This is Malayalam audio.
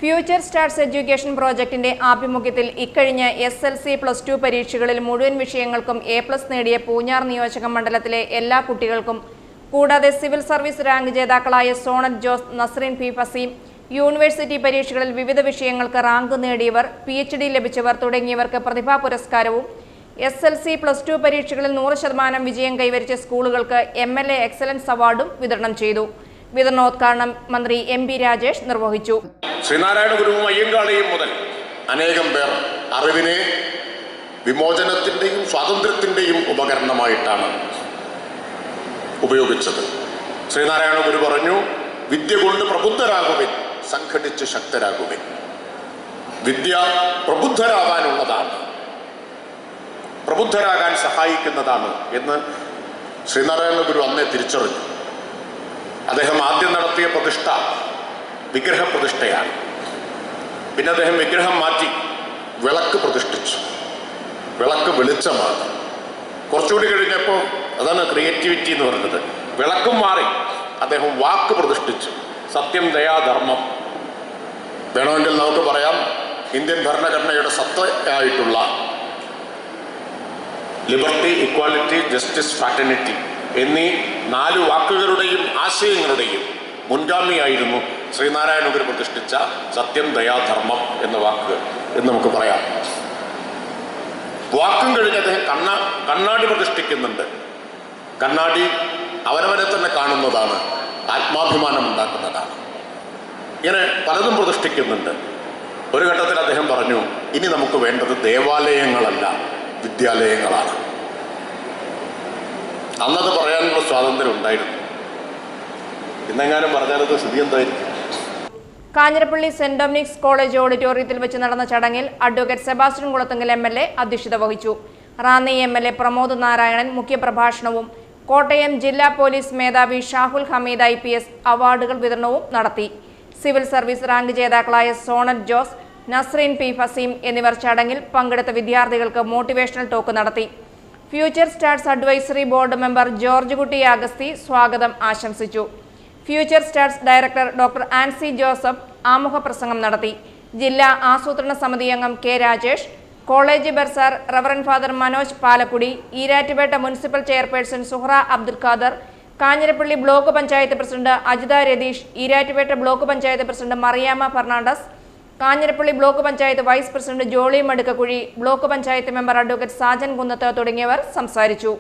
ഫ്യൂച്ചർ സ്റ്റാർസ് എഡ്യൂക്കേഷൻ പ്രോജക്ടിന്റെ ആഭിമുഖ്യത്തിൽ ഇക്കഴിഞ്ഞ SLC+2 പരീക്ഷകളിൽ മുഴുവൻ വിഷയങ്ങൾക്കും A+ നേടിയ പൂഞ്ഞാർ നിയോജക മണ്ഡലത്തിലെ എല്ലാ കുട്ടികൾക്കും കൂടാതെ സിവിൽ സർവീസ് റാങ്ക് ജേതാക്കളായ സോണറ്റ് ജോസ്, നസ്രീൻ P. ഫസീം, യൂണിവേഴ്സിറ്റി പരീക്ഷകളിൽ വിവിധ വിഷയങ്ങൾക്ക് റാങ്ക് നേടിയവർ, PhD ലഭിച്ചവർ തുടങ്ങിയവർക്ക് പ്രതിഭാ പുരസ്കാരവും SLC+2 പരീക്ഷകളിൽ 100% വിജയം കൈവരിച്ച സ്കൂളുകൾക്ക് MLA എക്സലൻസ് അവാർഡും വിതരണം ചെയ്തു. വിതരണോദ്ഘാടനം മന്ത്രി MP രാജേഷ് നിർവഹിച്ചു. ശ്രീനാരായണ ഗുരുവും അയ്യങ്കാളിയും മുതൽ അനേകം പേർ അറിവിനെ വിമോചനത്തിന്റെയും സ്വാതന്ത്ര്യത്തിന്റെയും ഉപകരണമായിട്ടാണ് ഉപയോഗിച്ചത്. ശ്രീനാരായണ ഗുരു പറഞ്ഞു, വിദ്യ കൊണ്ട് പ്രബുദ്ധരാകുവിൻ, സംഘടിച്ച് ശക്തരാകുവിൻ. വിദ്യ പ്രബുദ്ധരാകാനുള്ളതാണ്, പ്രബുദ്ധരാകാൻ സഹായിക്കുന്നതാണ് എന്ന് ശ്രീനാരായണ ഗുരു അന്നേ തിരിച്ചറിഞ്ഞു. അദ്ദേഹം ആദ്യം നടത്തിയ പ്രതിഷ്ഠ വിഗ്രഹ പ്രതിഷ്ഠയാണ്. പിന്നെ അദ്ദേഹം വിഗ്രഹം മാറ്റി വിളക്ക് പ്രതിഷ്ഠിച്ചു. വിളക്ക് വെളിച്ചമാണ്. കുറച്ചുകൂടി കഴിഞ്ഞപ്പോൾ അതാണ് ക്രിയേറ്റിവിറ്റി എന്ന് പറയുന്നത്. വിളക്കും മാറി അദ്ദേഹം വാക്ക് പ്രതിഷ്ഠിച്ചു. സത്യം, ദയാ, ധർമ്മം. വേണമെങ്കിൽ നമുക്ക് പറയാം, ഇന്ത്യൻ ഭരണഘടനയുടെ സത്തയായിട്ടുള്ള ലിബർട്ടി, ഇക്വാലിറ്റി, ജസ്റ്റിസ്, ഫ്രാറ്റർണിറ്റി എന്നീ 4 വാക്കുകളുടെയും ആശയങ്ങളുടെയും മുൻഗാമിയായിരുന്നു ശ്രീനാരായണ ഗുരു പ്രതിഷ്ഠിച്ച സത്യം, ദയാ, ധർമ്മം എന്ന വാക്ക് എന്ന് നമുക്ക് പറയാം. വാക്കും കഴിഞ്ഞ് അദ്ദേഹം കണ്ണാടി പ്രതിഷ്ഠിക്കുന്നുണ്ട്. കണ്ണാടി അവനവനെ തന്നെ കാണുന്നതാണ്, ആത്മാഭിമാനം ഉണ്ടാക്കുന്നതാണ്. ഇങ്ങനെ പലതും പ്രതിഷ്ഠിക്കുന്നുണ്ട്. ഒരു ഘട്ടത്തിൽ അദ്ദേഹം പറഞ്ഞു, ഇനി നമുക്ക് വേണ്ടത് ദേവാലയങ്ങളല്ല, വിദ്യാലയങ്ങളാണ്. അന്നത് പറയാനുള്ള സ്വാതന്ത്ര്യം ഉണ്ടായിരുന്നു. ഇന്നെങ്ങാനും പറഞ്ഞാലത് സ്ഥിതി എന്തായിരിക്കും? കാഞ്ഞിരപ്പള്ളി സെന്റ് ഡൊമിനിക്സ് കോളേജ് ഓഡിറ്റോറിയത്തിൽ വെച്ച് നടന്ന ചടങ്ങിൽ അഡ്വക്കേറ്റ് സെബാസ്റ്റ്യൻ കുളത്തുങ്കൽ MLA അധ്യക്ഷത വഹിച്ചു. റാന്നി MLA പ്രമോദ് നാരായണൻ മുഖ്യപ്രഭാഷണവും കോട്ടയം ജില്ലാ പോലീസ് മേധാവി ഷാഹുൽ ഹമീദ് IPS അവാർഡുകൾ വിതരണവും നടത്തി. സിവിൽ സർവീസ് റാങ്ക് ജേതാക്കളായ സോണറ്റ് ജോസ്, നസ്രീൻ P. ഫസീം എന്നിവർ ചടങ്ങിൽ പങ്കെടുത്ത വിദ്യാർത്ഥികൾക്ക് മോട്ടിവേഷണൽ ടോക്ക് നടത്തി. Future stars advisory board member George Kutty Augusty സ്വാഗതം ആശംസിച്ചു. Future stars director doctor Ancy Joseph ആമുഖ പ്രസംഗം നടത്തി. ജില്ലാ ആസൂത്രണ സമിതി അംഗം K. Rajesh, college bursar reverend father Manoj Palakkudy, Erattupetta municipal chairperson Suhra Abdul Khader, Kanjirappally block panchayat president Ajitha Ratheesh, Erattupetta block panchayat president Mariyamma Fernandez, Kanjirappally block panchayat vice president Jolly Madukkakuzhi, block panchayat member advocate Sajan Kunnath തുടങ്ങിയവർ സംസാരിച്ചു.